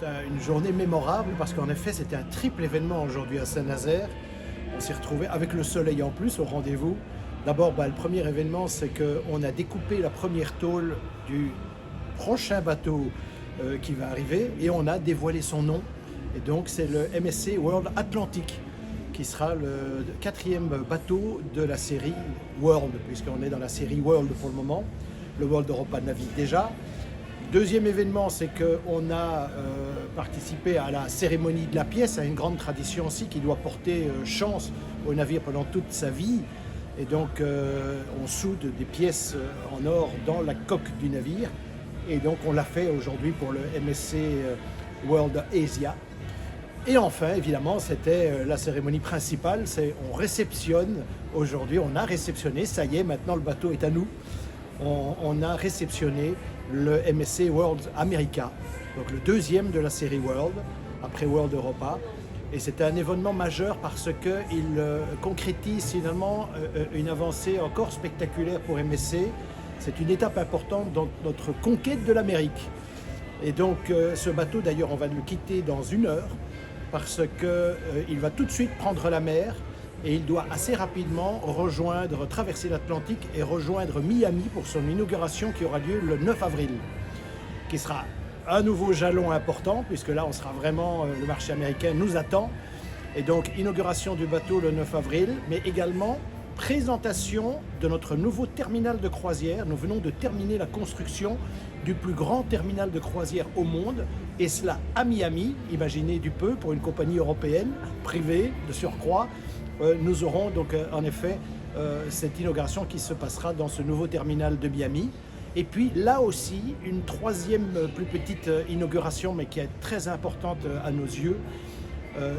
une journée mémorable parce qu'en effet, c'était un triple événement aujourd'hui à Saint-Nazaire. On s'est retrouvé avec le soleil en plus au rendez-vous. D'abord, le premier événement, c'est qu'on a découpé la première tôle du prochain bateau qui va arriver et on a dévoilé son nom. Et donc, c'est le MSC World Atlantic qui sera le 4e bateau de la série World, puisqu'on est dans la série World pour le moment. Le World Europa navigue déjà. Deuxième événement, c'est qu'on a participé à la cérémonie de la pièce, à une grande tradition aussi qui doit porter chance au navire pendant toute sa vie. Et donc, on soude des pièces en or dans la coque du navire. Et donc, on l'a fait aujourd'hui pour le MSC World Asia. Et enfin, évidemment, c'était la cérémonie principale. On réceptionne aujourd'hui, on a réceptionné, ça y est, maintenant le bateau est à nous. On a réceptionné le MSC World America, donc le 2e de la série World, après World Europa. Et c'était un événement majeur parce qu'il concrétise finalement une avancée encore spectaculaire pour MSC. C'est une étape importante dans notre conquête de l'Amérique. Et donc ce bateau, d'ailleurs, on va le quitter dans 1 heure parce qu'il va tout de suite prendre la mer et il doit assez rapidement traverser l'Atlantique et rejoindre Miami pour son inauguration qui aura lieu le 9 avril, qui sera un nouveau jalon important, puisque là, le marché américain nous attend. Et donc, inauguration du bateau le 9 avril, mais également présentation de notre nouveau terminal de croisière. Nous venons de terminer la construction du plus grand terminal de croisière au monde, et cela à Miami, imaginez du peu, pour une compagnie européenne, privée, de surcroît. Nous aurons donc en effet cette inauguration qui se passera dans ce nouveau terminal de Miami. Et puis là aussi, une 3e plus petite inauguration, mais qui est très importante à nos yeux,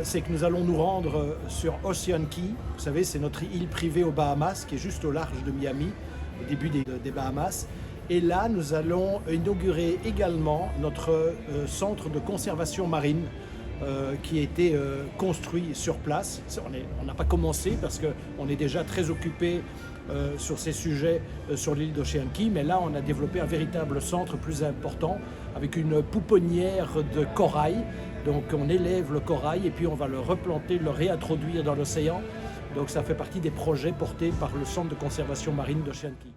c'est que nous allons nous rendre sur Ocean Key. Vous savez, c'est notre île privée aux Bahamas, qui est juste au large de Miami, au début des Bahamas. Et là, nous allons inaugurer également notre centre de conservation marine, qui a été construit sur place. On n'a pas commencé parce qu'on est déjà très occupé sur ces sujets sur l'île d'Ocean Key, mais là on a développé un véritable centre plus important avec une pouponnière de corail. Donc on élève le corail et puis on va le replanter, le réintroduire dans l'océan. Donc ça fait partie des projets portés par le centre de conservation marine d'Ocean Key.